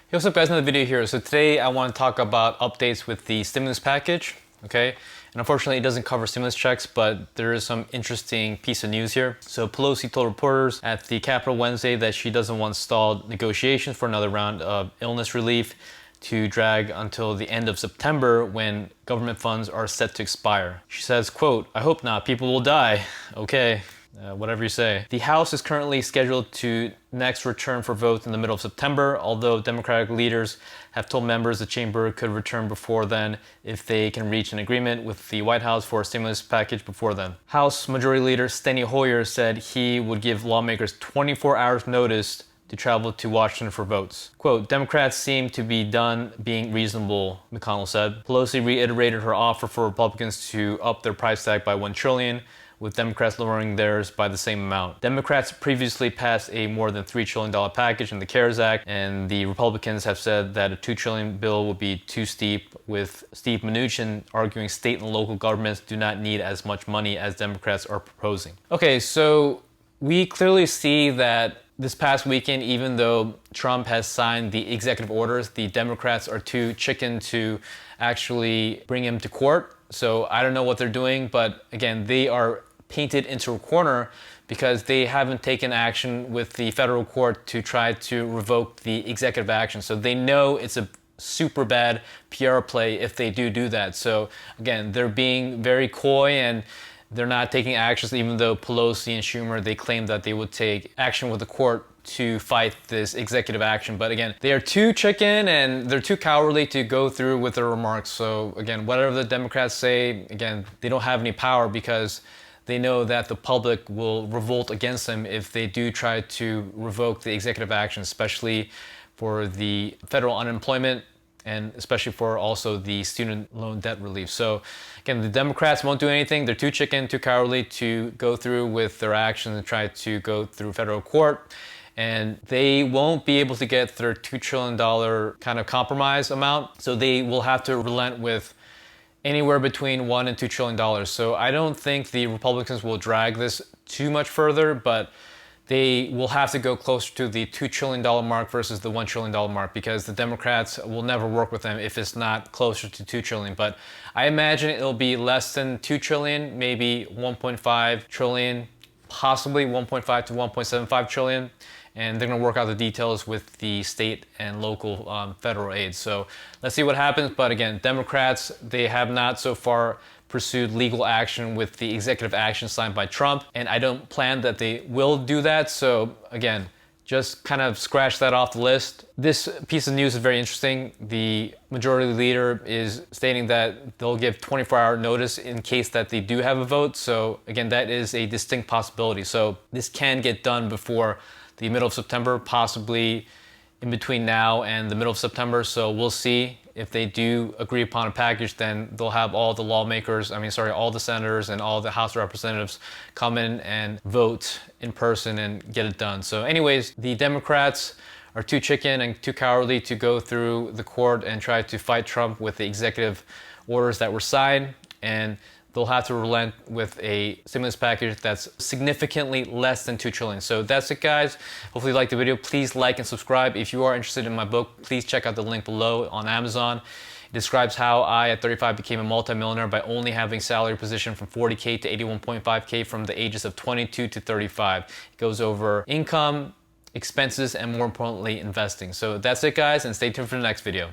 Hey, what's up guys, another video here. So today I want to talk about updates with the stimulus package, okay? And unfortunately it doesn't cover stimulus checks, but there is some interesting piece of news here. So Pelosi told reporters at the Capitol Wednesday that she doesn't want stalled negotiations for another round of illness relief to drag until the end of September when government funds are set to expire. She says, quote, "I hope not, people will die." Okay. Whatever you say. The House is currently scheduled to next return for vote in the middle of September, although Democratic leaders have told members the chamber could return before then if they can reach an agreement with the White House for a stimulus package before then. House Majority Leader Steny Hoyer said he would give lawmakers 24 hours notice to travel to Washington for votes. Quote, "Democrats seem to be done being reasonable," McConnell said. Pelosi reiterated her offer for Republicans to up their price tag by $1 trillion, with Democrats lowering theirs by the same amount. Democrats previously passed a more than $3 trillion package in the CARES Act, and the Republicans have said that a $2 trillion bill would be too steep, with Steve Mnuchin arguing state and local governments do not need as much money as Democrats are proposing. Okay, so we clearly see that this past weekend, even though Trump has signed the executive orders, the Democrats are too chicken to actually bring him to court. So I don't know what they're doing, but again, they are painted into a corner because they haven't taken action with the federal court to try to revoke the executive action. So they know it's a super bad PR play if they do that. So again, they're being very coy and they're not taking actions, even though Pelosi and Schumer, they claim that they would take action with the court to fight this executive action. But again, they are too chicken and they're too cowardly to go through with their remarks. So again, whatever the Democrats say, again, they don't have any power because they know that the public will revolt against them if they do try to revoke the executive action, especially for the federal unemployment and especially for also the student loan debt relief. So again, the Democrats won't do anything. They're too chicken, too cowardly to go through with their actions and try to go through federal court. And they won't be able to get their $2 trillion kind of compromise amount. So they will have to relent with anywhere between $1 and $2 trillion. So I don't think the Republicans will drag this too much further, but they will have to go closer to the $2 trillion mark versus the $1 trillion mark because the Democrats will never work with them if it's not closer to $2 trillion. But I imagine it'll be less than $2 trillion, maybe $1.5 trillion, possibly $1.5 to $1.75 trillion. And they're going to work out the details with the state and local federal aid. So let's see what happens. But again, Democrats, they have not so far pursued legal action with the executive action signed by Trump. And I don't plan that they will do that. So again, just kind of scratch that off the list. This piece of news is very interesting. The majority leader is stating that they'll give 24-hour notice in case that they do have a vote. So again, that is a distinct possibility. So this can get done before the middle of September, possibly in between now and the middle of September. So we'll see. If they do agree upon a package, then they'll have all the lawmakers, all the senators and all the House of Representatives come in and vote in person and get it done. So anyways, the Democrats are too chicken and too cowardly to go through the court and try to fight Trump with the executive orders that were signed. And they'll have to relent with a stimulus package that's significantly less than $2 trillion. So that's it, guys. Hopefully you liked the video. Please like and subscribe. If you are interested in my book, please check out the link below on Amazon. It describes how I, at 35, became a multimillionaire by only having salary position from 40K to 81.5K from the ages of 22 to 35. It goes over income, expenses, and more importantly, investing. So that's it, guys, and stay tuned for the next video.